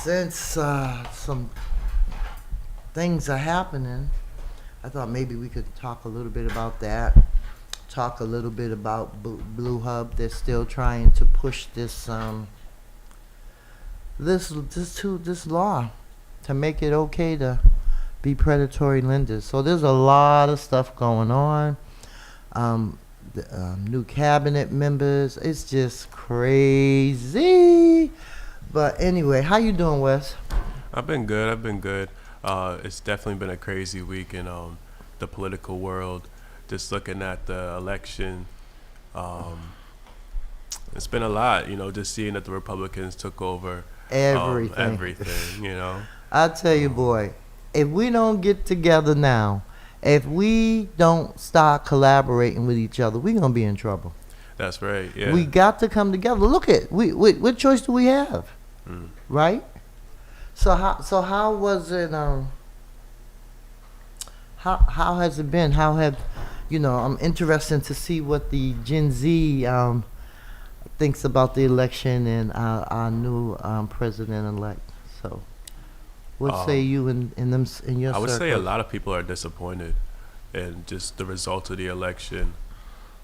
since some things are happening, I thought maybe we could talk a little bit about that. Talk a little bit about Blue Hub. They're still trying to push this this law to make it okay to be predatory lenders. So there's a lot of stuff going on. New cabinet members. It's just crazy. But anyway, how you doing, Wes? I've been good. It's definitely been a crazy week in the political world. Just looking at the election, it's been a lot. Just seeing that the Republicans took over everything. I tell you, boy, if we don't get together now, if we don't start collaborating with each other, we're gonna be in trouble. That's right. Yeah. We got to come together. Look at what choice do we have? Right? So how was it? How has it been? How have I'm interested to see what the Gen Z thinks about the election and our new president-elect. So, what say you in your circle? I would say a lot of people are disappointed in just the result of the election.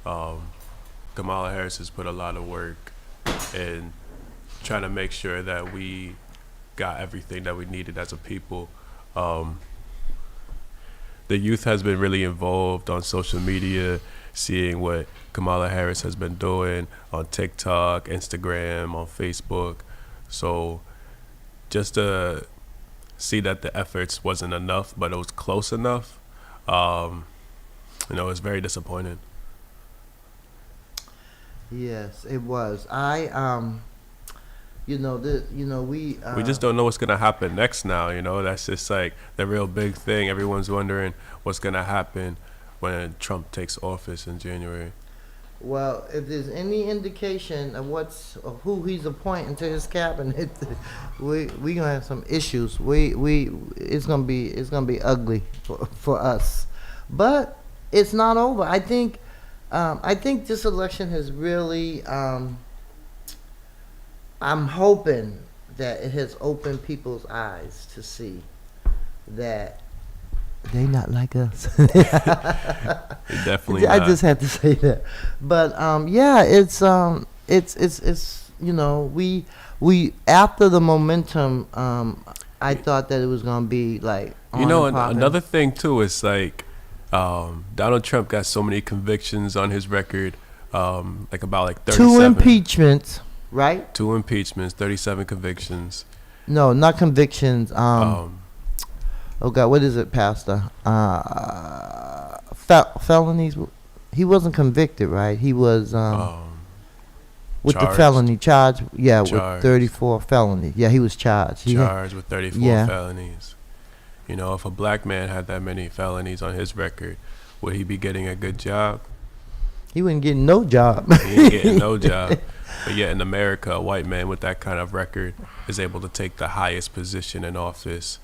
Kamala Harris has put a lot of work in trying to make sure that we got everything that we needed as a people. The youth has been really involved on social media, seeing what Kamala Harris has been doing on TikTok, Instagram, on Facebook. So just to see that the efforts wasn't enough, but it was close enough, it's very disappointing. Yes, it was. We just don't know what's gonna happen next now. That's just like the real big thing. Everyone's wondering what's gonna happen when Trump takes office in January. Well, if there's any indication of who he's appointing to his cabinet, we gonna have some issues. It's gonna be ugly for us, but it's not over. I think this election has really. I'm hoping that it has opened people's eyes to see that they not like us. Definitely not. I just had to say that. But it's we after the momentum, I thought that it was gonna be like another thing too is like Donald Trump got so many convictions on his record, about 37. 2 impeachments. Right? 2 impeachments, 37 convictions. No, not convictions. Oh God, what is it, Pastor? Felonies. He wasn't convicted, right? He was with charged. The felony charge. Yeah, charged. With 34 felonies. Yeah, he was charged. Charged with 34 felonies. If a black man had that many felonies on his record, would he be getting a good job? He wouldn't get no job. He ain't getting no job. But yet in America, a white man with that kind of record is able to take the highest position in office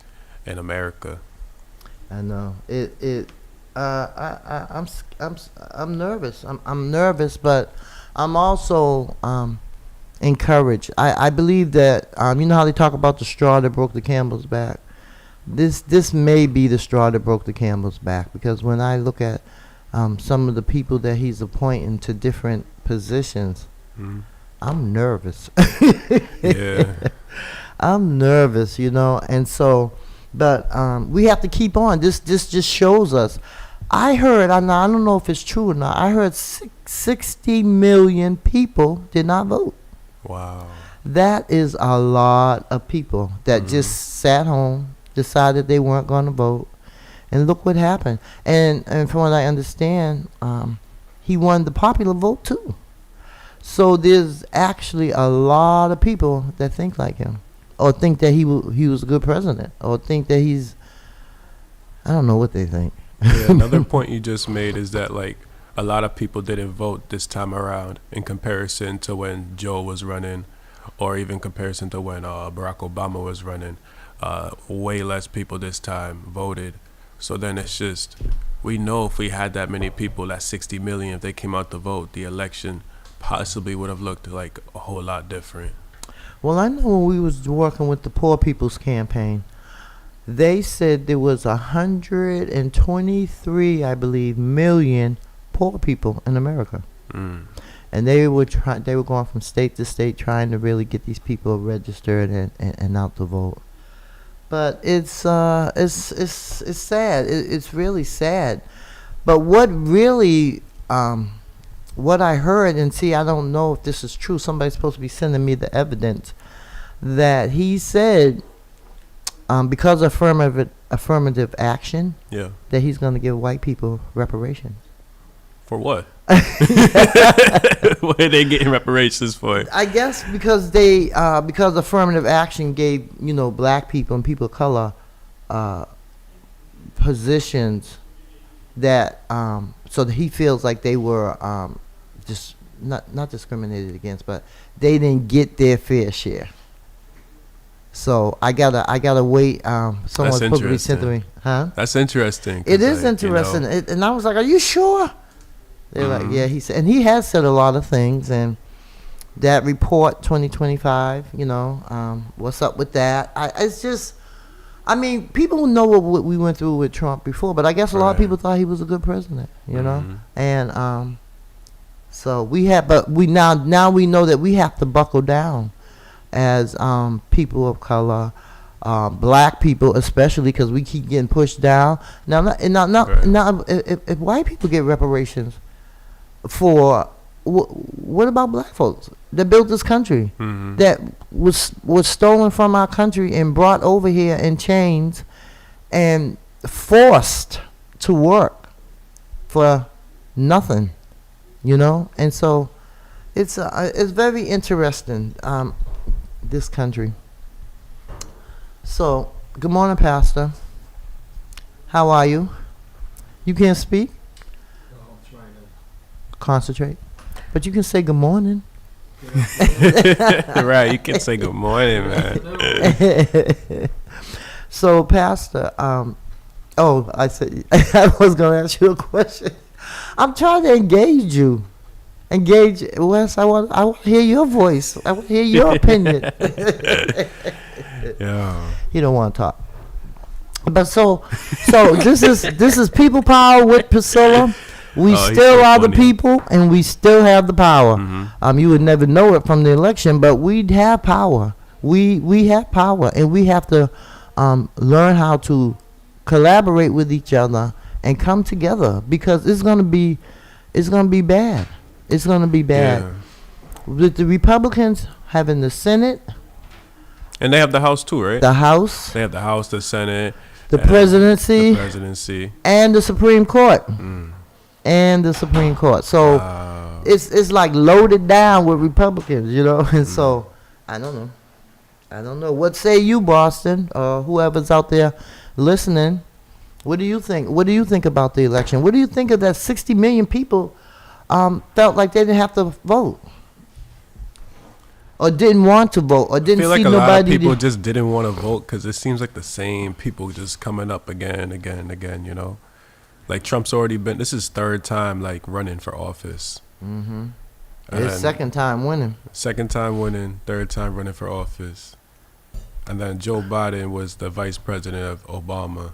in America. I know I'm nervous. I'm nervous, but I'm also encouraged. I believe that you know how they talk about the straw that broke the camel's back. This may be the straw that broke the camel's back, because when I look at some of the people that he's appointing to different positions. I'm nervous. Yeah. I'm nervous, and so, but we have to keep on. This just shows us. I heard, I don't know if it's true or not, I heard 60 million people did not vote. Wow. That is a lot of people that just sat home, decided they weren't going to vote, and look what happened. And from what I understand, he won the popular vote too. So there's actually a lot of people that think like him, or think that he was a good president, or think that I don't know what they think. Yeah, another point you just made is that a lot of people didn't vote this time around in comparison to when Joe was running, or even comparison to when Barack Obama was running. Way less people this time voted. So then it's just, we know if we had that many people, that 60 million, if they came out to vote, the election possibly would have looked like a whole lot different. Well, I know when we was working with the Poor People's Campaign, they said there was 123, I believe, million poor people in America. Mm. And they were going from state to state trying to really get these people registered and out to vote. But it's sad. It's really sad. But what really what I heard, and see, I don't know if this is true. Somebody's supposed to be sending me the evidence that he said because of affirmative action, Yeah. that he's going to give white people reparations. For what? What are they getting reparations for? I guess because because affirmative action gave black people and people of color positions that so that he feels like they were just not discriminated against, but they didn't get their fair share. So I gotta wait. Someone's supposed to be sending me, huh? That's interesting. It is interesting, and I was like, "Are you sure?" They're like, "Yeah." He said, and he has said a lot of things, and that report 2025. What's up with that? It's just, I mean, people know what we went through with Trump before, but I guess a lot of people thought he was a good president. And so we have, but now we know that we have to buckle down as people of color, black people especially, because we keep getting pushed down. Now, if white people get reparations for what about black folks that built this country, that was stolen from our country and brought over here in chains and forced to work for nothing, and so it's very interesting. This country. So, good morning, Pastor. How are you? You can't speak? No, I'm trying to concentrate. But you can say good morning. Right, you can say good morning, man. So, Pastor, I said I was going to ask you a question. I'm trying to engage you. Wes. I want to hear your voice. I want to hear your opinion. Yeah. You don't want to talk. But so this is people power with Priscilla. We still are the people, and we still have the power. You would never know it from the election, but we have power. We have power, and we have to learn how to collaborate with each other and come together, because it's gonna be bad. It's going to be bad. Yeah. With the Republicans having the Senate. And they have the House too, right? The House. They have the House, the Senate. The presidency. And the Supreme Court. And the Supreme Court. So it's like loaded down with Republicans, And so, I don't know. What say you, Boston, or whoever's out there listening? What do you think? What do you think about the election? What do you think of that 60 million people felt like they didn't have to vote, or didn't want to vote, or didn't see nobody? I feel like a lot of people just didn't want to vote because it seems like the same people just coming up again. Like Trump's already been. This is third time running for office. His second time winning. Second time winning, third time running for office, and then Joe Biden was the vice president of Obama,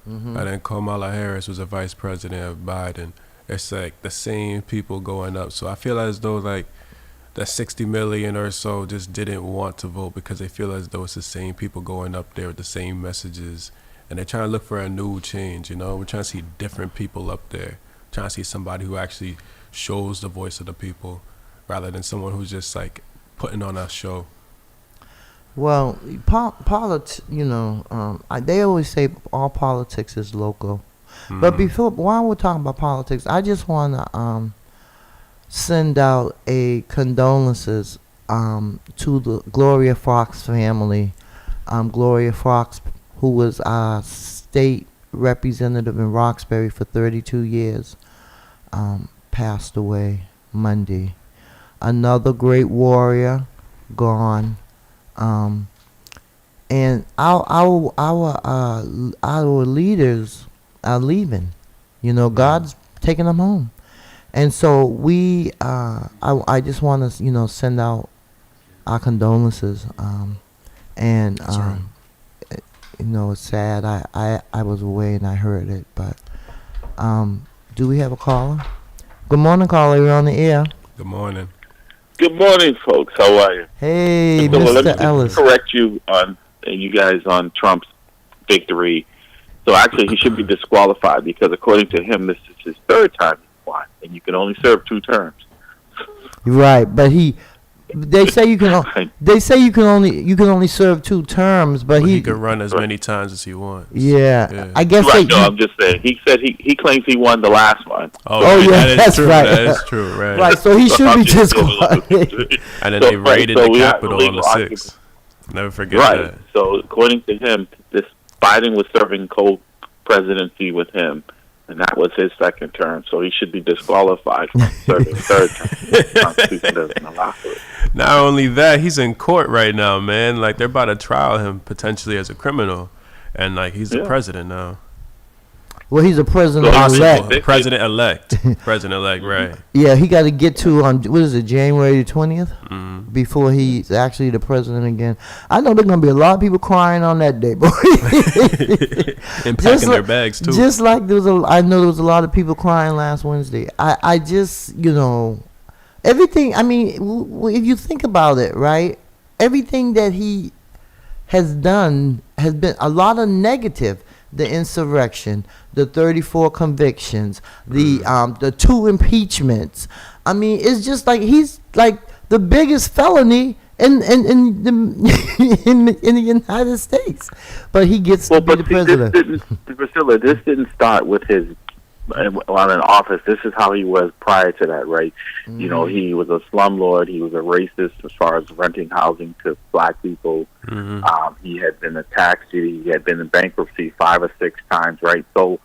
and then Kamala Harris was the vice president of Biden. It's like the same people going up. So I feel as though that 60 million or so just didn't want to vote because they feel as though it's the same people going up there with the same messages. And they're trying to look for a new change, We're trying to see different people up there. Trying to see somebody who actually shows the voice of the people rather than someone who's just putting on a show. Well, politics, they always say all politics is local. But while we're talking about politics, I just want to send out a condolences to the Gloria Fox family. Gloria Fox, who was our state representative in Roxbury for 32 years, passed away Monday. Another great warrior gone. And our leaders are leaving. God's taking them home. And so I just want to, send out our condolences. And That's right. you know, it's sad. I was away and I heard it, but do we have a caller? Good morning, caller. You're on the air. Good morning. Good morning, folks. How are you? Hey, So let me Mr. Ellis. just correct you on you guys on Trump's victory. So actually, he should be disqualified because according to him, this is his third time he won, and you can only serve 2 terms. Right, but they say you can. They say you can only serve 2 terms, but He could run as many times as he wants. Yeah, I guess. Right, no, I'm just saying. He said he claims he won the last one. Oh, yeah, that's true. right. That is true, right? Right, so he should be just disqualified. And then they raided the Capitol on the 6th. argument. Never forget Right. that. So according to him, this Biden was serving co-presidency with him, and that was his second term. So he should be disqualified from serving third term. The Constitution doesn't allow for it. Not only that, he's in court right now, man. Like, they're about to trial him potentially as a criminal. And, like, he's the president now. Well, he's a president So, elect. President-elect. President-elect, right. Yeah, he got to get to on what is it, January 20th, before Mm-hmm. he's actually the president again. I know there's gonna be a lot of people crying on that day, boy. And packing their bags, too. Just like I know there was a lot of people crying last Wednesday. I just, you know, everything. I mean, if you think about it, right? Everything that he has done has been a lot of negative. The insurrection, the 34 convictions, the 2 impeachments. I mean, it's just like he's like the biggest felony in the United States, but he gets to be the president. Priscilla, this didn't start with his while in office. This is how he was prior to that, right? Mm-hmm. You know, he was a slumlord. He was a racist as far as renting housing to black people. Mm-hmm. He had been a taxi. He had been in bankruptcy 5 or 6 times, right? So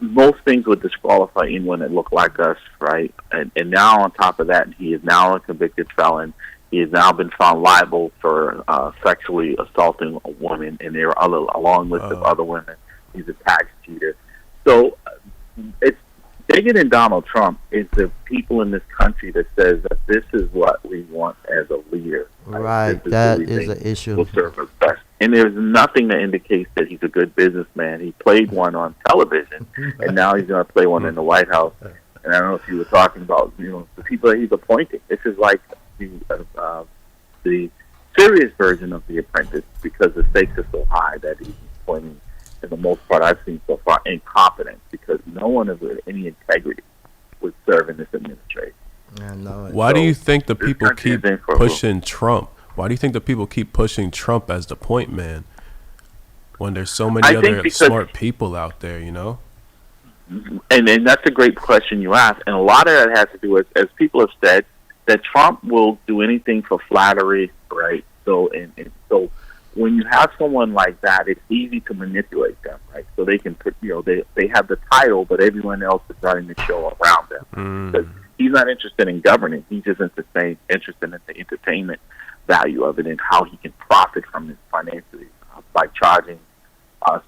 most things would disqualify anyone that looked like us, right? And now on top of that, he is now a convicted felon. He has now been found liable for sexually assaulting a woman, and there are a long list of other women. He's a tax cheater. So it's bigger than Donald Trump. Is the people in this country that says that this is what we want as a leader. Right, that is an issue. Will serve us best. And there's nothing that indicates that he's a good businessman. He played one on television, and now he's going to play one in the White House. And I don't know if you were talking about, you know, the people that he's appointing. This is like the serious version of The Apprentice because the stakes are so high that he's appointing, for the most part I've seen so far, incompetent, because no one of any integrity would serve in this administration. I know it. Why do you think the this people country keep is in for a pushing Trump? Why do you think the people keep pushing Trump as the point man when there's so many I think other because- smart people out there, you know? And that's a great question you ask. And a lot of that has to do with, as people have said, that Trump will do anything for flattery, right? So, and so when you have someone like that, it's easy to manipulate them, right? So they can put, you know, they have the title, but everyone else is running the show around them. Because he's not interested in governing. He's just interested in the entertainment value of it and how he can profit from it financially by charging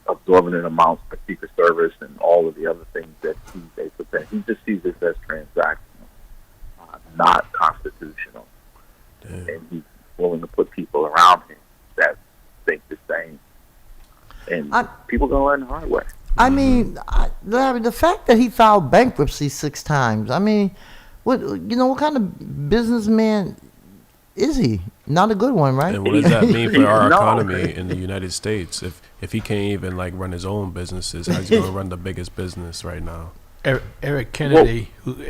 absorbent amounts for Secret Service and all of the other things that they present. He just sees this as transactional, not constitutional. Damn. And he's willing to put people around him that think the same. And people going to learn the hard way. I mean, Larry, the fact that he filed bankruptcy 6 times. I mean, what kind of businessman is he? Not a good one, right? And what does that mean for our No. economy in the United States? If he can't even like run his own businesses, how's he gonna run the biggest business right now? Eric Kennedy, who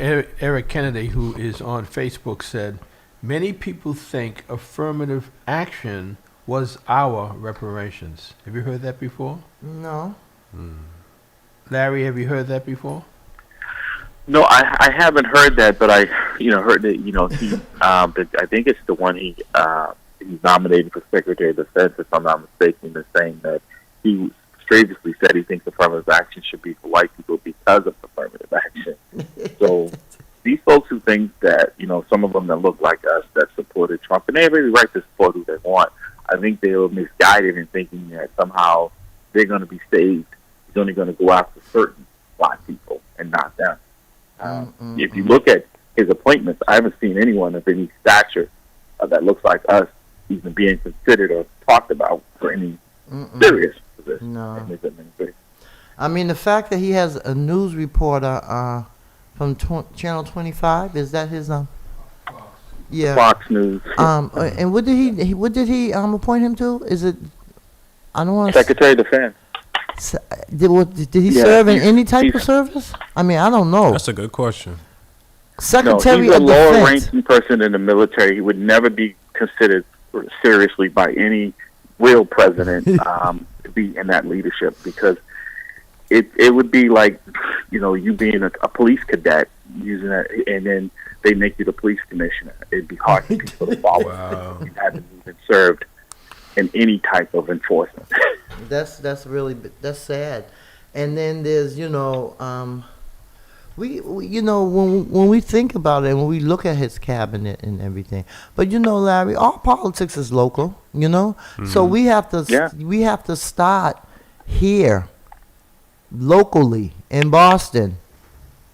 is on Facebook, said, "Many people think affirmative action was our reparations." Have you heard that before? No. Larry, have you heard that before? No, I haven't heard that, but I heard that he I think it's the one he's nominated for Secretary of Defense, if I'm not mistaken, is saying that he strangely said he thinks affirmative action should be for white people because of affirmative action. So these folks who think that some of them that look like us that supported Trump, and they have every right to support who they want, I think they were misguided in thinking that somehow they're going to be saved. He's only going to go after certain black people and not them. If you look at his appointments, I haven't seen anyone of any stature that looks like us even being considered or talked about for any serious position No. in this administration. I mean, the fact that he has a news reporter from Channel 25, is that his Yeah. Fox News. And what did he appoint him to? Is it? I don't want to. Secretary of Defense. Did he Yeah, serve in any type he's- of service? I mean, I don't know. That's a good question. No, Secretary he's a of lower Defense. ranking person in the military. He would never be considered seriously by any real president to be in that leadership, because it would be like, you being a police cadet using that, and then they make you the police commissioner. It'd be hard for people to follow. Wow. You haven't even served in any type of enforcement. That's sad. And then there's we when we think about it and when we look at his cabinet and everything, but Larry, all politics is local, so we have to start here locally in Boston,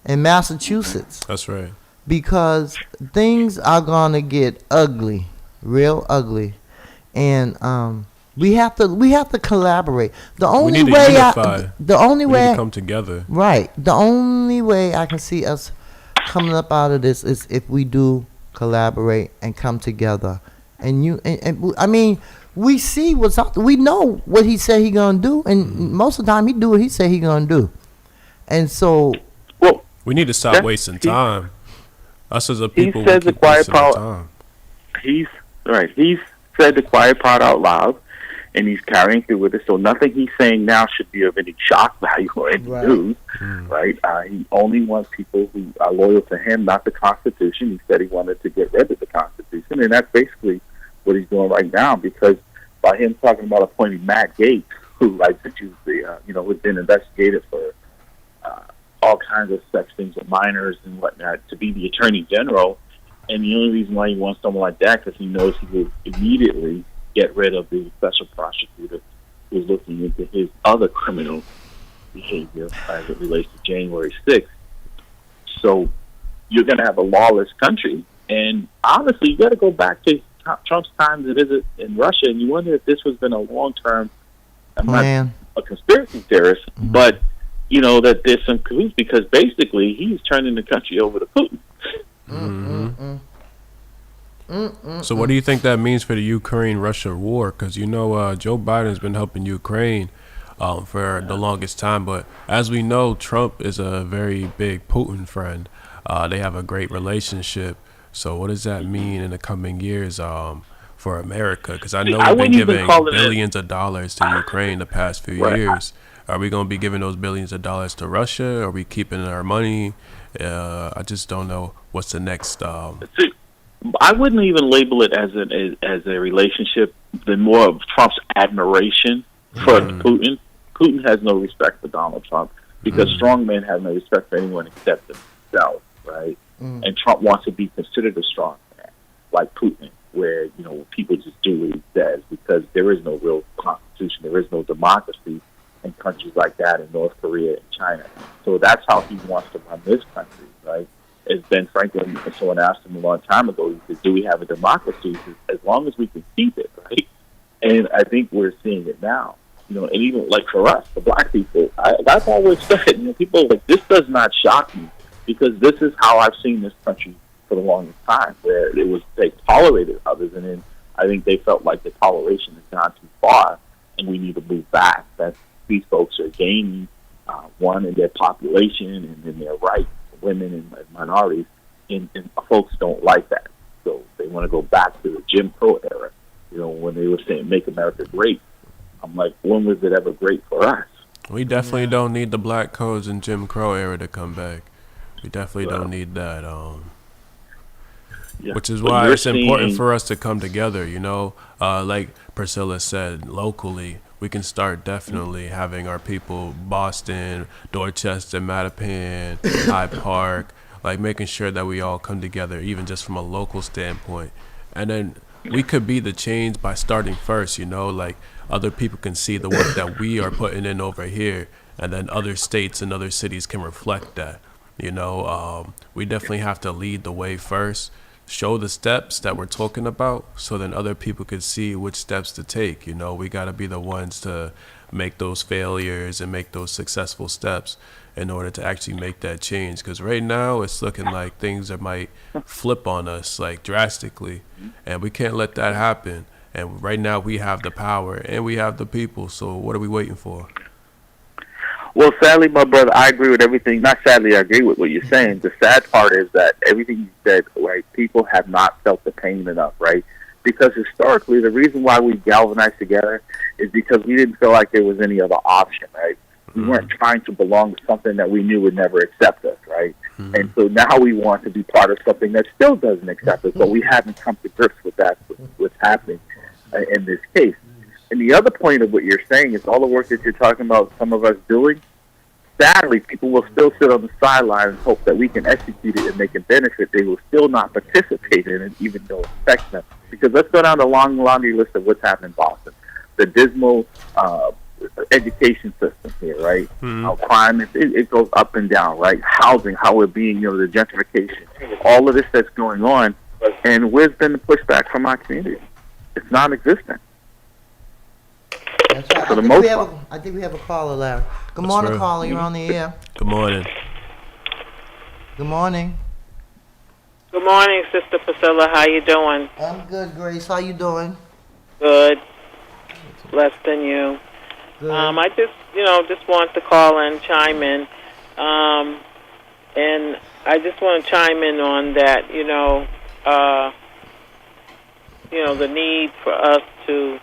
in Massachusetts, That's right. because things are gonna get ugly, real ugly, and we have to collaborate. The only need to way unify. the only We need way to come together. right, the only way I can see us coming up out of this is if we do collaborate and come together. And I mean, we see what's out there. We know what he said he gonna do, and most of the time he do what he said he gonna do. And so Well, We need to stop Yeah, wasting he- time. Us as a people, we says the keep quiet wasting our part. time. he's said the quiet part out loud, and he's carrying through with it. So nothing he's saying now should be of any shock value or any Right. news, right? He only wants people who are loyal to him, not the Constitution. He said he wanted to get rid of the Constitution, and that's basically what he's doing right now, because by him talking about appointing Matt Gaetz, who likes to use who's been investigated for all kinds of sex things with minors and whatnot, to be the Attorney General. And the only reason why he wants someone like that, because he knows he will immediately get rid of the special prosecutor who's looking into his other criminal behavior as it relates to January 6th. So you're going to have a lawless country. And honestly, you got to go back to Trump's time to visit in Russia, and you wonder if this has been a long-term, I'm not plan. a conspiracy theorist, but that there's some cahoots, because basically he's turning the country over to Putin. So what do you think that means for the Ukraine-Russia war? Because Joe Biden's been helping Ukraine for the longest time, but as we know, Trump is a very big Putin friend. They have a great relationship. So what does that mean in the coming years for America? Because I know I we've been wouldn't even giving call it billions of dollars to Ukraine the past few Right. years. Are we going to be giving those billions of dollars to Russia? Are we keeping our money? I just don't know what's the next. See, I wouldn't even label it as a relationship, than more of Trump's admiration for Putin. Putin has no respect for Donald Trump, because strong men have no respect for anyone except himself, right? And Trump wants to be considered a strong man, like Putin, where people just do what he says, because there is no real constitution, there is no democracy in countries like that, in North Korea and China. So that's how he wants to run this country, right? As Ben Franklin, someone asked him a long time ago, he said, do we have a democracy? He said, as long as we can keep it, right? And I think we're seeing it now. And even like for us, the black people, I've always said, people are like, this does not shock me, because this is how I've seen this country for the longest time, where they tolerated others, and then I think they felt like the toleration has gone too far, and we need to move back. That these folks are gaining, one, in their population and in their rights, women and minorities, and folks don't like that. So they want to go back to the Jim Crow era, when they were saying, make America great. I'm like, when was it ever great for us? We definitely don't need the black codes and Jim Crow era to come back. We definitely don't need that. Yeah. Which is But why you're it's important seeing- for us to come together, like Priscilla said, locally. We can start definitely having our people, Boston, Dorchester, Mattapan, Hyde Park, like making sure that we all come together, even just from a local standpoint. And then we could be the change by starting first, like other people can see the work that we are putting in over here, and then other states and other cities can reflect that. We definitely have to lead the way first, show the steps that we're talking about, so then other people could see which steps to take. You know, we got to be the ones to make those failures and make those successful steps in order to actually make that change. Because right now it's looking like things that might flip on us like drastically, and we can't let that happen. And right now we have the power and we have the people. So what are we waiting for? Well, sadly, my brother, I agree with everything. Not sadly, I agree with what you're saying. The sad part is that everything you said, right, people have not felt the pain enough, right? Because historically, the reason why we galvanized together is because we didn't feel like there was any other option, right? We weren't trying to belong to something that we knew would never accept us, right? And so now we want to be part of something that still doesn't accept us, but we haven't come to grips with that, what's happening in this case. And the other point of what you're saying is all the work that you're talking about, some of us doing, sadly, people will still sit on the sideline and hope that we can execute it and they can benefit. They will still not participate in it, even though it affects them. Because let's go down the long laundry list of what's happened in Boston. The dismal education system here, right? How crime, it goes up and down, right? Housing, how we're being, the gentrification. All of this that's going on. And where's been the pushback from our community? It's non-existent. That's right. For the most part. I think we have a caller, Larry. Good That's morning, right. caller. You're on the air. Good morning. Good morning. Good morning, Sister Priscilla. How you doing? I'm good, Grace. How you doing? Good. Less than you. Good. I just wanted to call and chime in, and I just want to chime in on that. The need for us to,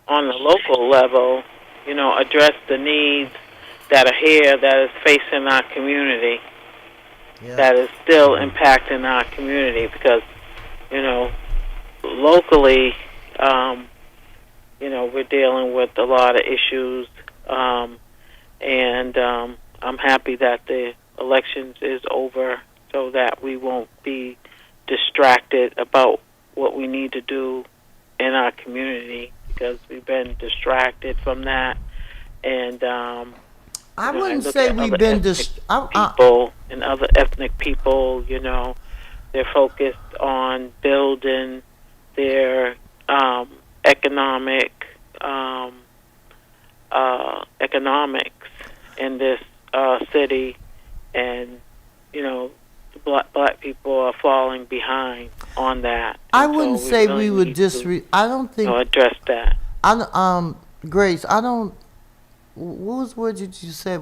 on the local level, address the needs that are here that is facing our community. Yeah. That is still impacting our community because, locally, we're dealing with a lot of issues, and I'm happy that the elections is over so that we won't be distracted about what we need to do in our community because we've been distracted from that. And I wouldn't say we've been people and other ethnic people, they're focused on building their economics in this city, and black people are falling behind on that. I And wouldn't so say really we would need just. to, I don't think. address that. Grace, I don't. What was the word that you said?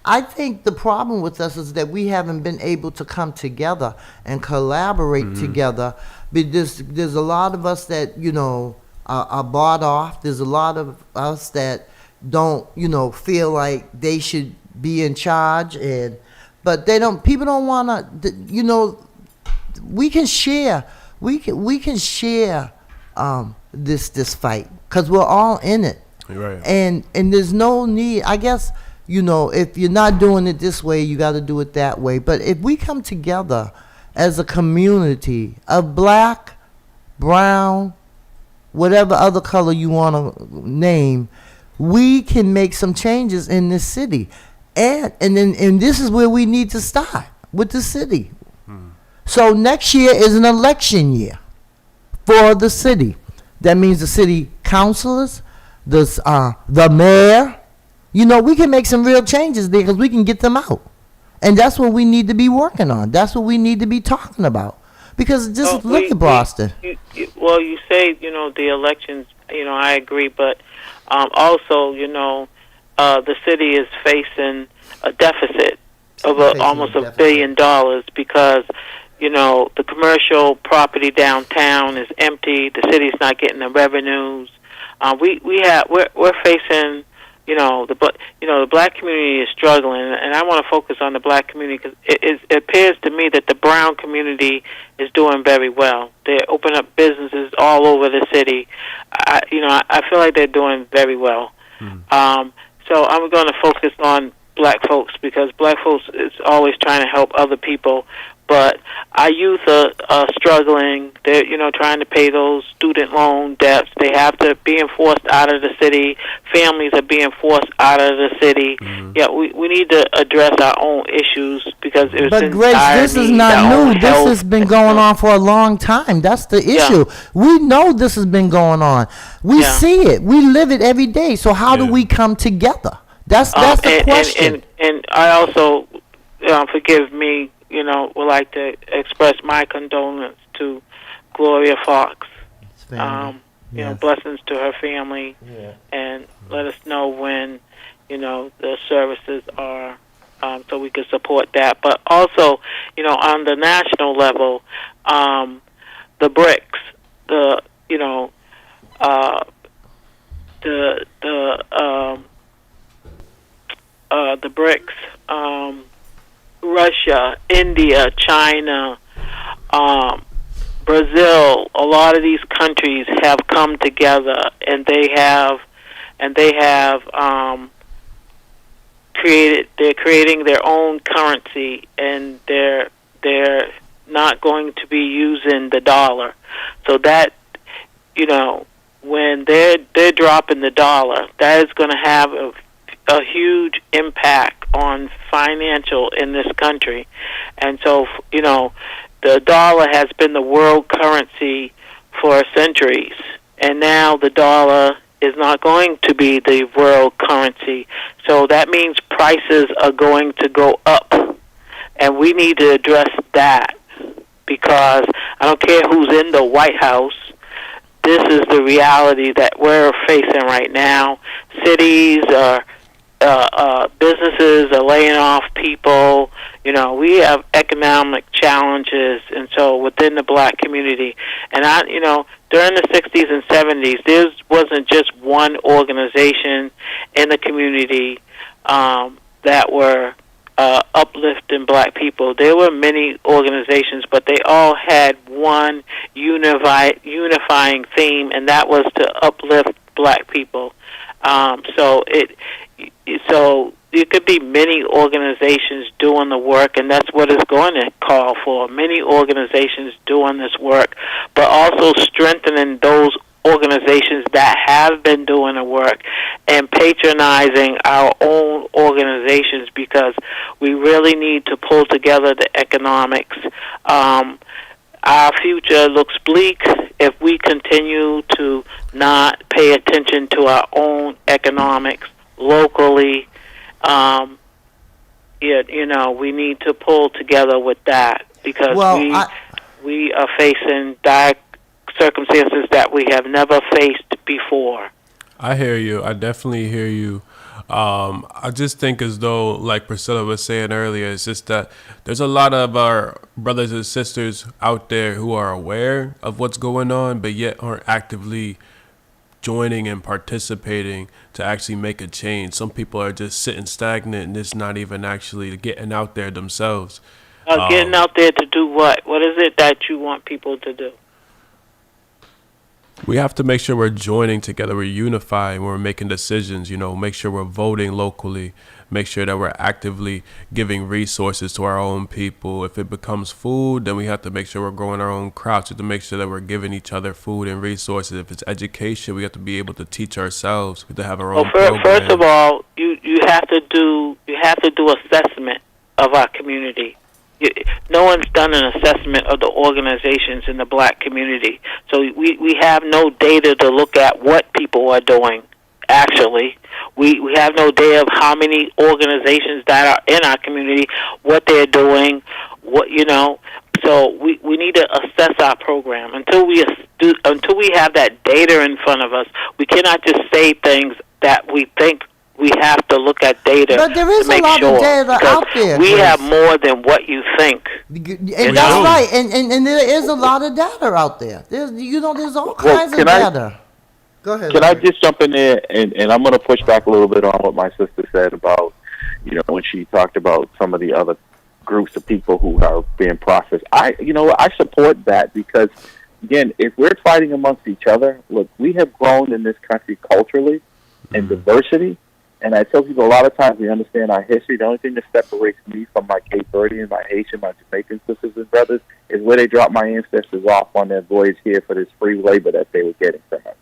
I think the problem with us is that we haven't been able to come together and collaborate together. Because there's a lot of us that are bought off. There's a lot of us that don't feel like they should be in charge, but they don't. People don't want to. We can share. We can share this fight because we're all in it. Right. And there's no need, I guess, if you're not doing it this way, you got to do it that way. But if we come together as a community of black, brown, whatever other color you want to name, we can make some changes in this city. And this is where we need to start, with the city. So next year is an election year for the city. That means the city councilors, the mayor, we can make some real changes there because we can get them out. And that's what we need to be working on. That's what we need to be talking about. Because just look at Boston. You say, the elections, I agree, but also, the city is facing a deficit of almost $1 billion because, the commercial property downtown is empty. The city's not getting the revenues. We're facing, the black community is struggling, and I want to focus on the black community because it appears to me that the brown community is doing very well. They're opening up businesses all over the city. I feel like they're doing very well. So I'm going to focus on black folks because black folks is always trying to help other people, but our youth are struggling. They're, you know, trying to pay those student loan debts. They have to being forced out of the city. Families are being forced out of the city. Yeah, we need to address our own issues because it's But Grace, this is not new. This has been going on for a long time. That's the issue. We know this has been going on. We see it. We live it every day. So how do we come together? That's the question. And I also, forgive me, you know, would like to express my condolence to Gloria Fox. You know, blessings to her family, and let us know when, you know, the services are, so we can support that. But also, you know, on the national level, the BRICS, the BRICS, Russia, India, China, Brazil, a lot of these countries have come together, and they're creating their own currency, and they're not going to be using the dollar. So that, you know, when they're dropping the dollar, that is going to have a huge impact on financial in this country. And so, you know, the dollar has been the world currency for centuries, and now the dollar is not going to be the world currency. So that means prices are going to go up, and we need to address that, because I don't care who's in the White House, this is the reality that we're facing right now. Cities are businesses are laying off people. You know, we have economic challenges, and so within the black community. And you know, during the 60s and 70s, there wasn't just one organization in the community that were uplifting black people. There were many organizations, but they all had one unifying theme, and that was to uplift black people. So there could be many organizations doing the work, and that's what it's going to call for. Many organizations doing this work, but also strengthening those organizations that have been doing the work and patronizing our own organizations, because we really need to pull together the economics. Our future looks bleak if we continue to not pay attention to our own economics locally. You know, we need to pull together with that, because we are facing dire circumstances that we have never faced before. I hear you. I definitely hear you. I just think as though, like Priscilla was saying earlier, it's just that there's a lot of our brothers and sisters out there who are aware of what's going on, but yet aren't actively joining and participating to actually make a change. Some people are just sitting stagnant and it's not even actually getting out there themselves. Getting out there to do what? What is it that you want people to do? We have to make sure we're joining together, we're unifying, we're making decisions, you know, make sure we're voting locally, make sure that we're actively giving resources to our own people. If it becomes food, then we have to make sure we're growing our own crops. We have to make sure that we're giving each other food and resources. If it's education, we have to be able to teach ourselves. We have to have our own program. First of all, you have to do assessment of our community. No one's done an assessment of the organizations in the black community. So we have no data to look at what people are doing, actually. We have no data of how many organizations that are in our community, what they're doing, So we need to assess our program. Until we have that data in front of us, we cannot just say things that we think. We have to look at data. But there is to make a lot sure, of data out there. We have more than what you think. And that's right. And there is a lot of data out there. There's all kinds of data. Go ahead. Can I just jump in there, and I'm going to push back a little bit on what my sister said about, when she talked about some of the other groups of people who are being processed. I support that, because, again, if we're fighting amongst each other, look, we have grown in this country culturally and diversity. And I tell people a lot of times we understand our history. The only thing that separates me from my Cape Verdean, my Haitian, my Jamaican sisters and brothers is where they dropped my ancestors off on their voyage here for this free labor that they were getting from us.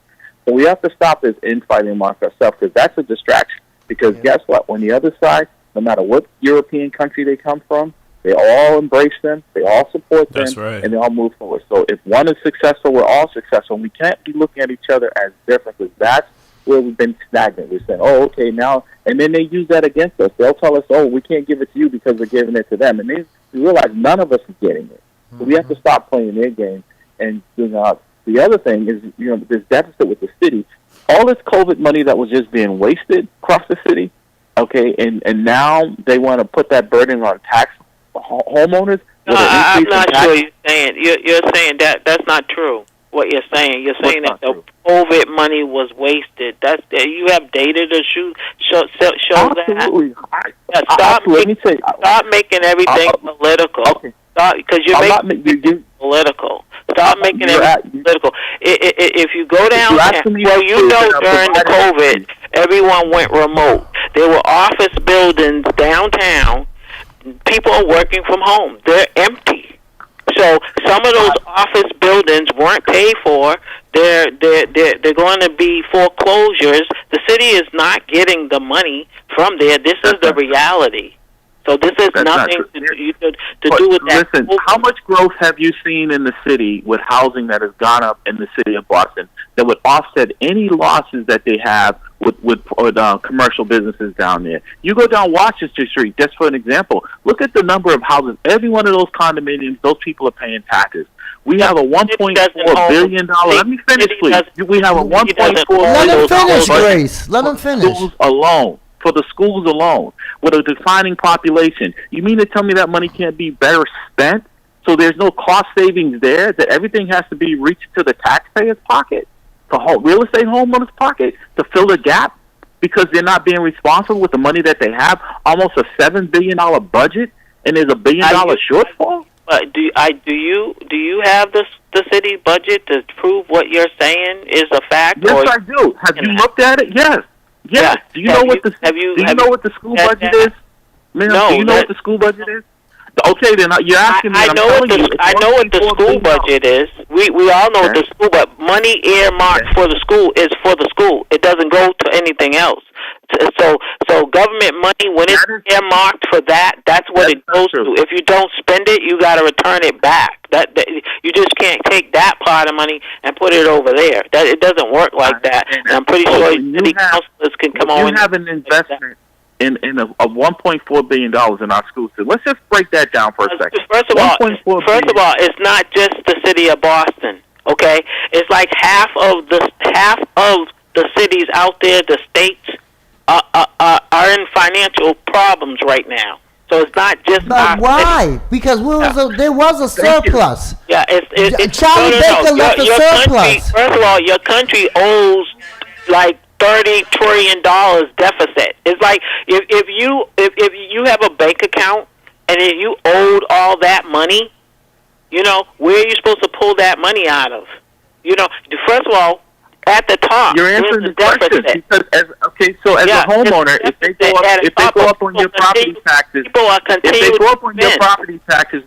So we have to stop this infighting amongst ourselves, because that's a distraction. Because guess what? When the other side, no matter what European country they come from, they all embrace them, they all support them, That's right. and they all move forward. So if one is successful, we're all successful. And we can't be looking at each other as different, because that's where we've been stagnant. We're saying, oh, okay, now, and then they use that against us. They'll tell us, oh, we can't give it to you because we're giving it to them. And then we realize none of us is getting it. So we have to stop playing their game. And the other thing is, this deficit with the city, all this COVID money that was just being wasted across the city, okay, and now they want to put that burden on tax homeowners. No, I'm not sure you're saying that's not true. What you're saying that the COVID money was wasted. You have data to show Absolutely. that. Stop making everything political. Okay. Because you're making political. Stop making everything political. If you go downtown, during the COVID, everyone went remote. There were office buildings downtown. People are working from home. They're empty. So some of those office buildings weren't paid for. They're going to be foreclosures. The city is not getting the money from there. This is the reality. So this is nothing to do with that. Listen, how much growth have you seen in the city with housing that has gone up in the city of Boston that would offset any losses that they have with commercial businesses down there? You go down Washington Street, just for an example. Look at the number of houses. Every one of those condominiums, those people are paying taxes. We have a $1.4 billion. Let me finish, please. We have a $1.4 billion. Let him finish, Grace. Let him finish. For the schools alone, with a declining population. You mean to tell me that money can't be better spent? So there's no cost savings there, that everything has to be reached to the taxpayer's pocket, the real estate homeowner's pocket, to fill the gap, because they're not being responsible with the money that they have, almost a $7 billion budget, and there's $1 billion shortfall? Do you have the city budget to prove what you're saying is a fact? Yes, I do. Have you looked at it? Yes. Yes. Do you know what the school budget is? No. Do you know what the school budget is? Okay, then you're asking me. I know what the school budget is. We all know what the school, but money earmarked for the school is for the school. It doesn't go to anything else. So government money, when it's earmarked for that's what it goes to. If you don't spend it, you got to return it back. That you just can't take that part of money and put it over there. It doesn't work like that. And I'm pretty sure city councilors can come on. You have an investment in $1.4 billion in our schools. So let's just break that down for a second. First of all, it's not just the city of Boston. Okay, it's like half of the cities out there, the states, are in financial problems right now. So it's not just. But why? Because there was a surplus. Yeah, it's Charlie Baker left a surplus. First of all, your country owes like $30 trillion deficit. It's like if you have a bank account and then you owed all that money, where are you supposed to pull that money out of? First of all, at the top, you're answering the question because as a homeowner, if they go up on your property taxes,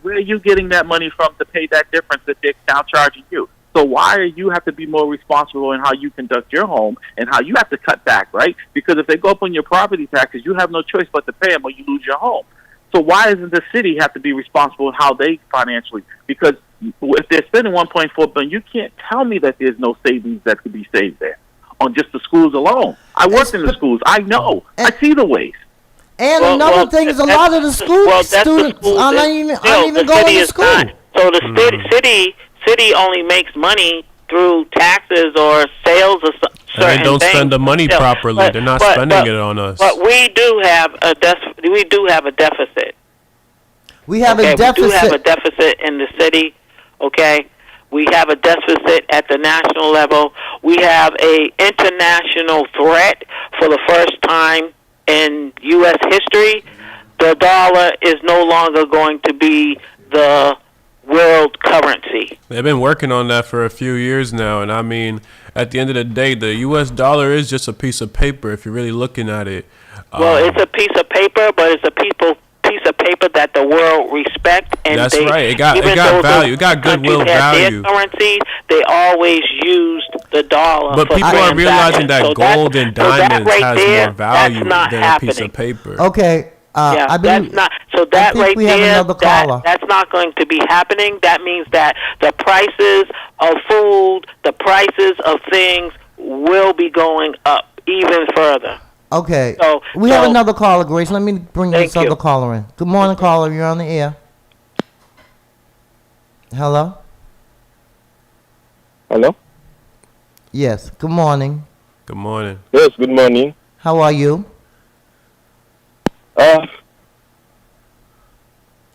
where are you getting that money from to pay that difference that they're now charging you? So why you have to be more responsible in how you conduct your home and how you have to cut back, right? Because if they go up on your property taxes, you have no choice but to pay them or you lose your home. So why doesn't the city have to be responsible in how they financially? Because if they're spending $1.4 billion, you can't tell me that there's no savings that could be saved there on just the schools alone. I worked in the schools. I know. I see the ways. And another thing is a lot of the students aren't even going to school. So the city only makes money through taxes or sales of certain things. And they don't spend the money properly. They're not spending it on us. But we do have a deficit. We have a deficit. We do have a deficit in the city. Okay, we have a deficit at the national level. We have a international threat for the first time in U.S. history. The dollar is no longer going to be the world currency. They've been working on that for a few years now, and I mean, at the end of the day, the U.S. dollar is just a piece of paper if you're really looking at it. Well, it's a piece of paper, but it's a piece of paper that the world respect, and that's right. It got value. It got goodwill value. Their currency, they always used the dollar. But people are realizing that gold and diamonds has more value than a piece of paper. Okay. Yeah, that's not. So that right there, that's not going to be happening. That means that the prices of food, the prices of things will be going up even further. Okay. We have another caller, Grace. Let me bring this other caller in. Good morning, caller. You're on the air. Hello? Hello? Yes. Good morning. Good morning. Yes, good morning. How are you?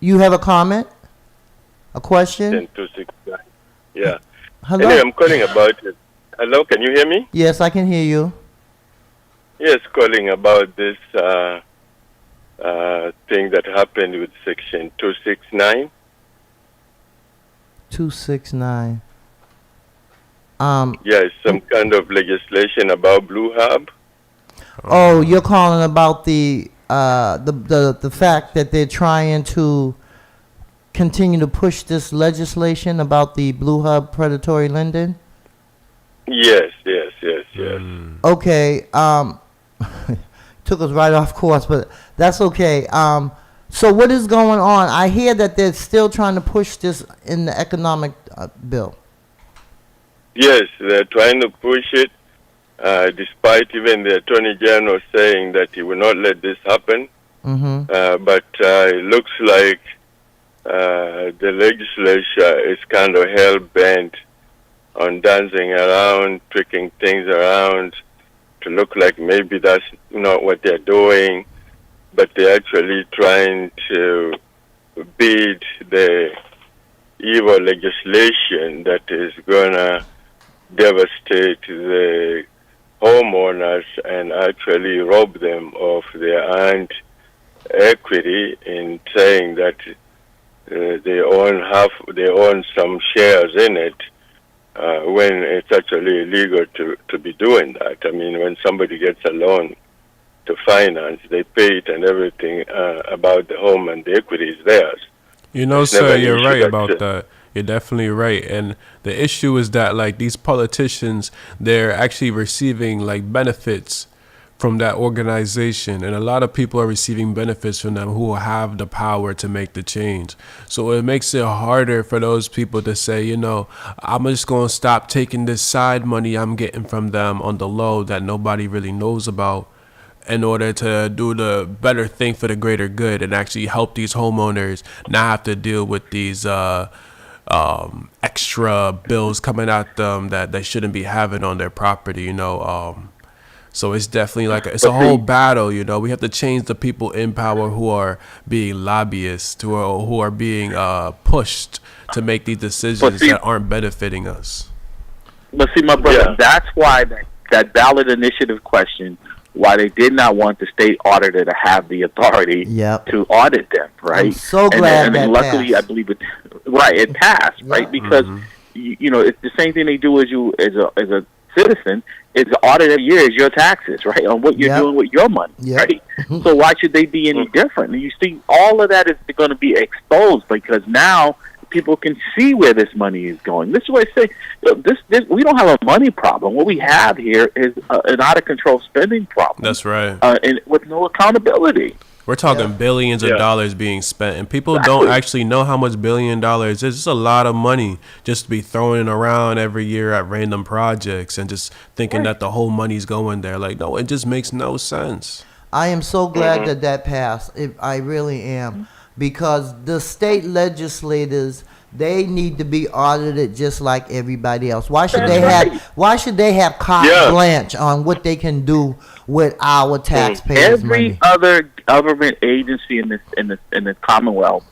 You have a comment? A question? 10269. Yeah. Hello? Anyway, I'm calling about it. Hello, can you hear me? Yes, I can hear you. Yes, calling about this thing that happened with Section 269. 269. Yeah, it's some kind of legislation about Blue Hub. Oh, you're calling about the fact that they're trying to continue to push this legislation about the Blue Hub predatory lending? Yes. Okay, took us right off course, but that's okay. So what is going on? I hear that they're still trying to push this in the economic bill. Yes, they're trying to push it, despite even the Attorney General saying that he will not let this happen. Mm-hmm. But it looks like the legislature is kind of hell-bent on dancing around, tricking things around to look like maybe that's not what they're doing, but they're actually trying to beat the evil legislation that is going to devastate the homeowners and actually rob them of their earned equity in saying that they own some shares in it, when it's actually illegal to be doing that. I mean, when somebody gets a loan to finance, they pay it and everything about the home, and the equity is theirs. You know, sir, you're right about that. You're definitely right. And the issue is that, like, these politicians, they're actually receiving, like, benefits from that organization, and a lot of people are receiving benefits from them who have the power to make the change. So it makes it harder for those people to say, you know, I'm just going to stop taking this side money I'm getting from them on the low that nobody really knows about, in order to do the better thing for the greater good and actually help these homeowners not have to deal with these extra bills coming at them that they shouldn't be having on their property, you know. So it's definitely like it's a whole battle, you know. We have to change the people in power who are being lobbyists, who are being pushed to make these decisions that aren't benefiting us. But see, my brother, that's why that ballot initiative question, why they did not want the state auditor to have the authority to audit them, right? I'm so glad and luckily, passed. I believe it passed, right? Because you know, it's the same thing they do as a citizen. It's audit every year is your taxes, right, on what you're doing with your money, right? So why should they be any different? And you see, all of that is going to be exposed because now people can see where this money is going. This is what I say. This we don't have a money problem. What we have here is an out of control spending problem. That's right. And with no accountability. We're talking billions of dollars being spent, and people don't actually know how much $1 billion is. It's just a lot of money just to be throwing around every year at random projects and just thinking that the whole money's going there. Like, no, it just makes no sense. I am so glad that passed. I really am. Because the state legislators, they need to be audited just like everybody else. Why should they have carte blanche on what they can do with our taxpayers' money? Every other government agency in the Commonwealth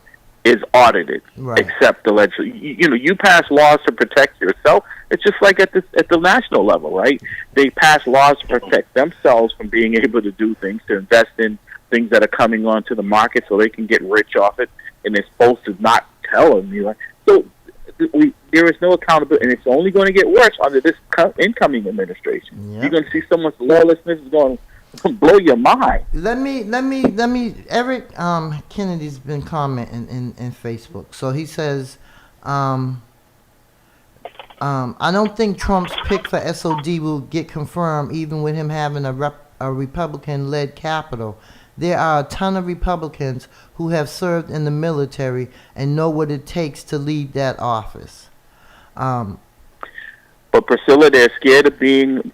is audited, except the legislature. You know, you pass laws to protect yourself. It's just like at the national level, right? They pass laws to protect themselves from being able to do things, to invest in things that are coming onto the market so they can get rich off it, and they're supposed to not tell them. You know? So there is no accountability, and it's only going to get worse under this incoming administration. Yep. You're going to see someone's lawlessness is going to blow your mind. Let me. Eric Kennedy's been commenting in Facebook. So he says, I don't think Trump's pick for SOD will get confirmed, even with him having a Republican-led Capitol. There are a ton of Republicans who have served in the military and know what it takes to lead that office. But Priscilla, they're scared of being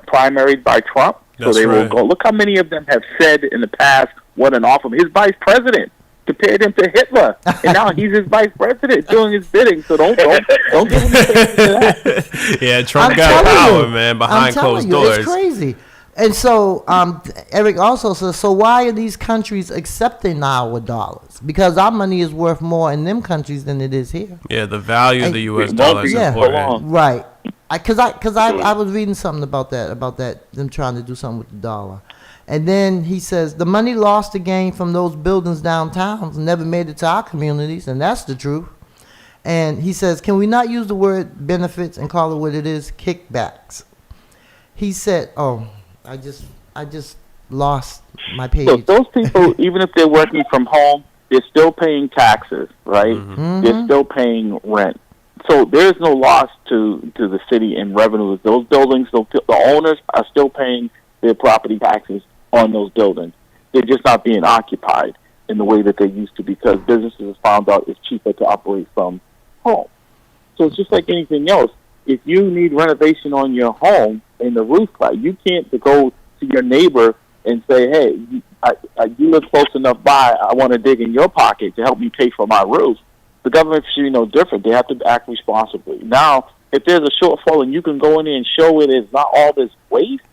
primaried by Trump, That's so they will right. go. Look how many of them have said in the past what an awful. His vice president compared him to Hitler, and now he's his vice president doing his bidding. So don't give him that. Yeah, Trump I'm got telling power, you. man, behind I'm telling closed you, doors. It's crazy. And so Eric also says, so why are these countries accepting our dollars? Because our money is worth more in them countries than it is here. Yeah, the value of the U.S. It dollar won't is be Yeah. important. Right. Because I was reading something about that, them trying to do something with the dollar. And then he says, the money lost again from those buildings downtown never made it to our communities, and that's the truth. And he says, can we not use the word benefits and call it what it is, kickbacks? He said, I just lost my page. So those people, even if they're working from home, they're still paying taxes, right? Mm-hmm. They're still paying rent. So there's no loss to the city in revenues. Those buildings, the owners are still paying their property taxes on those buildings. They're just not being occupied in the way that they used to because businesses have found out it's cheaper to operate from home. So it's just like anything else. If you need renovation on your home and the roof crack, you can't go to your neighbor and say, hey, you live close enough by, I want to dig in your pocket to help me pay for my roof. The government should be no different. They have to act responsibly. Now, if there's a shortfall and you can go in there and show it is not all this waste,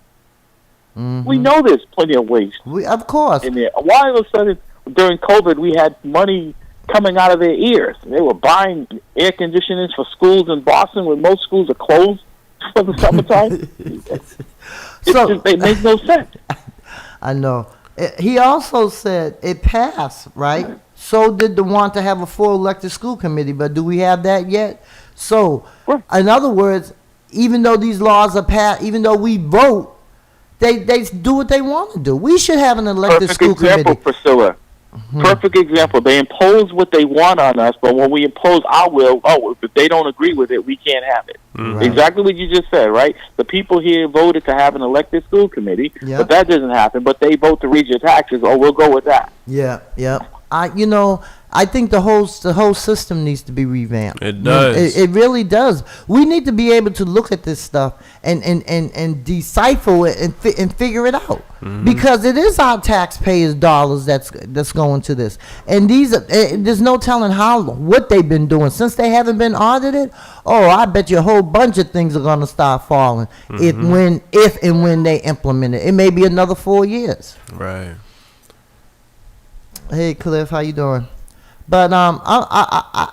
we know there's plenty of waste Of course. in there. Why all of a sudden during COVID we had money coming out of their ears? They were buying air conditioners for schools in Boston when most schools are closed for the summertime. It makes no sense. I know. He also said it passed, right? So did the want to have a full elected school committee, but do we have that yet? So, in other words, even though these laws are passed, even though we vote, they do what they want to do. We should have an elected school committee. Priscilla. Perfect example. They impose what they want on us, but when we impose our will, if they don't agree with it, we can't have it. Right. Exactly what you just said, right? The people here voted to have an elected school committee, Yep. but that doesn't happen. But they vote to raise your taxes. We'll go with that. Yeah. I think the whole system needs to be revamped. It does. It really does. We need to be able to look at this stuff and decipher it and figure it out, because it is our taxpayers' dollars that's going to this. And there's no telling what they've been doing since they haven't been audited. I bet you a whole bunch of things are going to start falling if and when they implement it. It may be another 4 years. Right. Hey Cliff, how you doing? But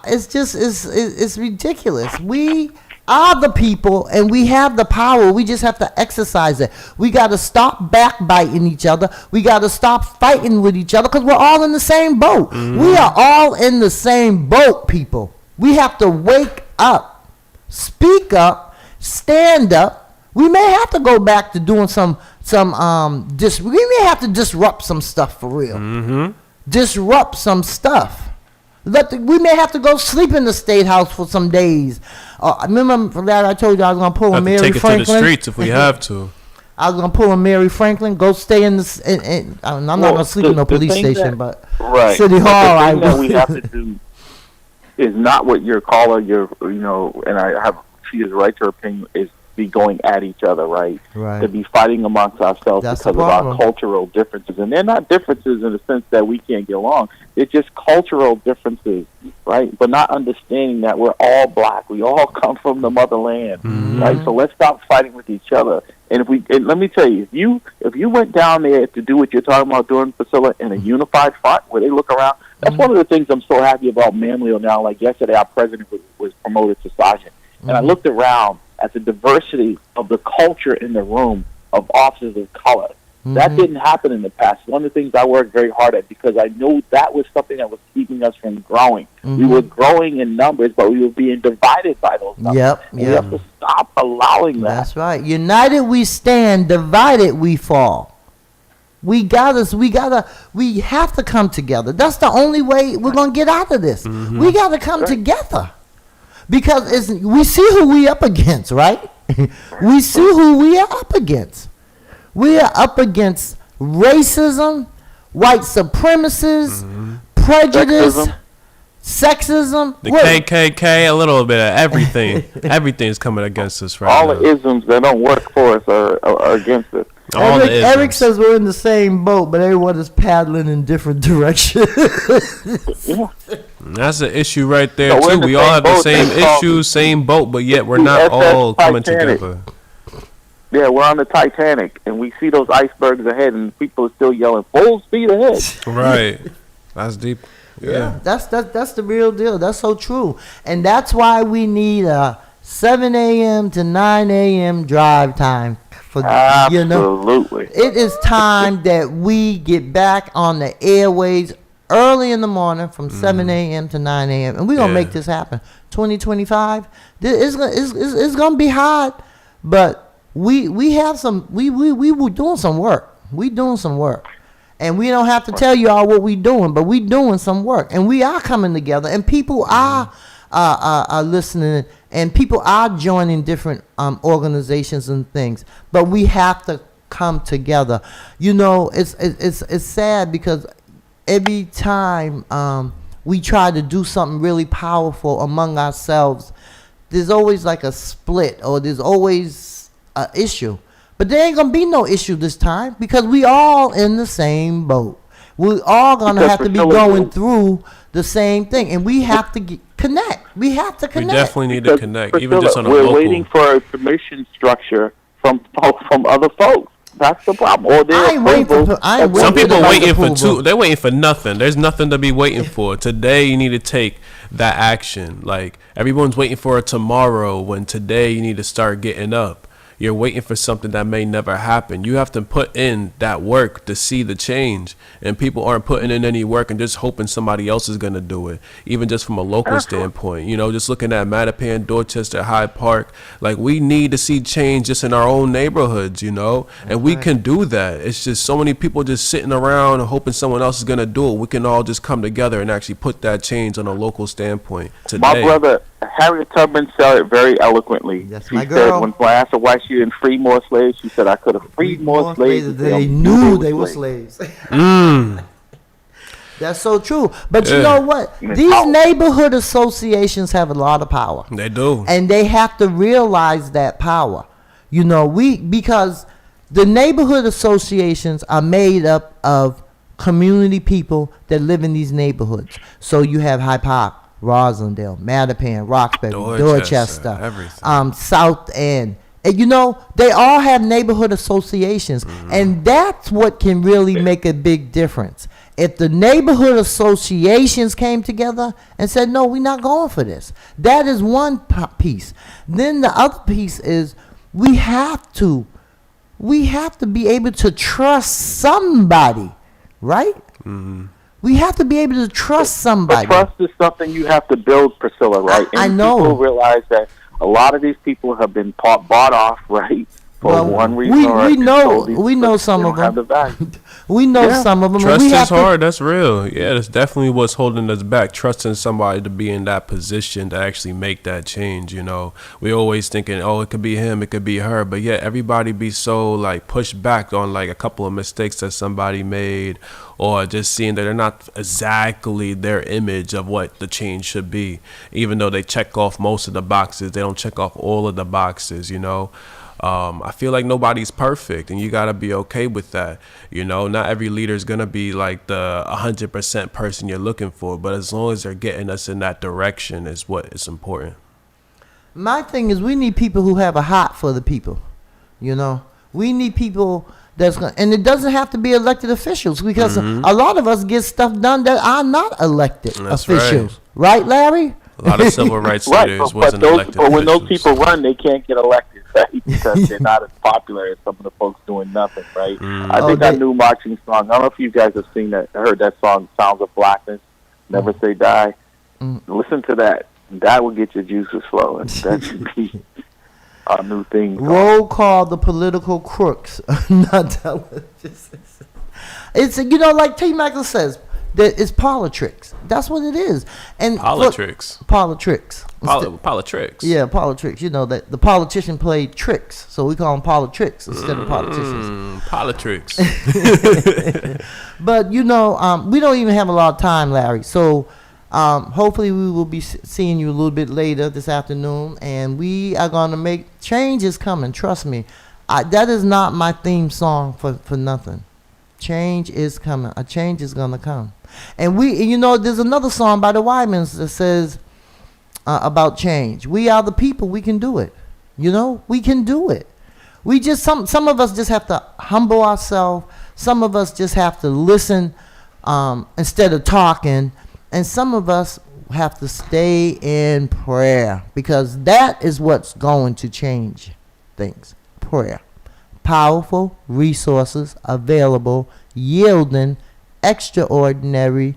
it's ridiculous. We are the people, and we have the power. We just have to exercise it. We got to stop backbiting each other. We got to stop fighting with each other, because we're all in the same boat. We are all in the same boat, people. We have to wake up, speak up, stand up. We may have to go back to doing we may have to disrupt some stuff for real. Disrupt some stuff. We may have to go sleep in the State House for some days. I remember that I told you I was going to pull a Mary Take it Franklin. to the streets if we have to. I was going to pull a Mary Franklin, go stay in the... I'm not going to sleep in no police station, but City Hall... The thing that we have to do is not what your caller, and she is right to her opinion, is be going at each other, right? To be fighting amongst ourselves because of our cultural differences. And they're not differences in the sense that we can't get along. It's just cultural differences, right? But not understanding that we're all black. We all come from the motherland, right? So let's stop fighting with each other. And let me tell you, if you went down there to do what you're talking about doing, Priscilla, in a unified front where they look around, that's one of the things I'm so happy about Manlio now. Like yesterday, our president was promoted to sergeant. And I looked around at the diversity of the culture in the room of officers of color. That didn't happen in the past. One of the things I worked very hard at, because I knew that was something that was keeping us from growing. We were growing in numbers, but we were being divided by those numbers. We have to stop allowing that. That's right. United we stand, divided we fall. We have to come together. That's the only way we're going to get out of this. We got to come together. Because we see who we up against, right? We see who we are up against. We are up against racism, white supremacists, prejudice, sexism. The KKK, a little bit of everything. Everything's coming against us right now. All the isms that don't work for us are against us. Eric says we're in the same boat, but everyone is paddling in different directions. That's an issue right there, too. We all have the same issues, same boat, but yet we're not all coming together. Yeah, we're on the Titanic, and we see those icebergs ahead, and people are still yelling, full speed ahead. Right. That's deep. Yeah. That's the real deal. That's so true. And that's why we need a 7 a.m. to 9 a.m. drive time. Absolutely. It is time that we get back on the airways early in the morning from 7 a.m. to 9 a.m. And we're going to make this happen. 2025, it's going to be hard, but we were doing some work. We doing some work. And we don't have to tell you all what we doing, but we doing some work. And we are coming together, and people are listening, and people are joining different organizations and things. But we have to come together. You know, it's sad because every time we try to do something really powerful among ourselves, there's always like a split, or there's always an issue. But there ain't gonna be no issue this time, because we all in the same boat. We all gonna have to be going through the same thing, and we have to connect. We have to connect. We definitely need to connect, even just on a we're local. waiting for a commission structure from other folks. That's the problem. Or some people waiting for two. They're waiting for nothing. There's nothing to be waiting for. Today you need to take that action. Like, everyone's waiting for a tomorrow, when today you need to start getting up. You're waiting for something that may never happen. You have to put in that work to see the change. And people aren't putting in any work and just hoping somebody else is going to do it. Even just from a local standpoint, you know, just looking at Mattapan, Dorchester, Hyde Park, like, we need to see change just in our own neighborhoods, you know, and we can do that. It's just so many people just sitting around and hoping someone else is going to do it. We can all just come together and actually put that change on a local standpoint today. My brother Harriet Tubman said it very eloquently. She said, when I asked her why she didn't free more slaves, she said, I could have freed more slaves if they knew they were slaves. That's so true. But you know what? These neighborhood associations have a lot of power. They do. And they have to realize that power. You know, because the neighborhood associations are made up of community people that live in these neighborhoods. So you have Hyde Park, Roslindale, Mattapan, Roxbury, Dorchester, South End. And you know, they all have neighborhood associations. And that's what can really make a big difference. If the neighborhood associations came together and said, no, we're not going for this. That is one piece. Then the other piece is we have to be able to trust somebody, right? We have to be able to trust somebody. But trust is something you have to build, Priscilla, right? And I know. People realize that a lot of these people have been bought off, right? For one reason or another. We know some of them. We know some of them. Trust is hard. That's real. Yeah, that's definitely what's holding us back. Trusting somebody to be in that position to actually make that change. You know, we always thinking, oh, it could be him, it could be her, but yeah, everybody be so like pushed back on like a couple of mistakes that somebody made, or just seeing that they're not exactly their image of what the change should be. Even though they check off most of the boxes, they don't check off all of the boxes. You know. I feel like nobody's perfect, and you got to be okay with that. You know, not every leader is going to be like the 100% person you're looking for, but as long as they're getting us in that direction is what is important. My thing is we need people who have a heart for the people, you know. We need people and it doesn't have to be elected officials, because a lot of us get stuff done that are not elected officials. Right, Larry? A lot of civil rights leaders wasn't elected officials. But when those people run, they can't get elected, right? because they're not as popular as some of the folks doing nothing, right? I Oh, think our new marching song, I don't know if you guys have seen that, heard that song, Sounds of Blackness, Never Say Die. Listen to that. That will get your juices flowing. That should be our new thing. Roll call the political crooks. Not television. It's, you know, like T. Michael says, that it's politics. That's what it is. And Politics. Politics. Politics. Yeah, politics. You know that the politician played tricks, so we call them politics instead of politicians. Politics. But you know, we don't even have a lot of time, Larry. So hopefully we will be seeing you a little bit later this afternoon, and we are going to make changes coming. Trust me, that is not my theme song for nothing. Change is coming. A change is going to come. And you know, there's another song by the Wymans that says about change. We are the people. We can do it. You know, we can do it. We just, some of us just have to humble ourselves. Some of us just have to listen instead of talking. And some of us have to stay in prayer, because that is what's going to change things. Prayer. Powerful resources available, yielding extraordinary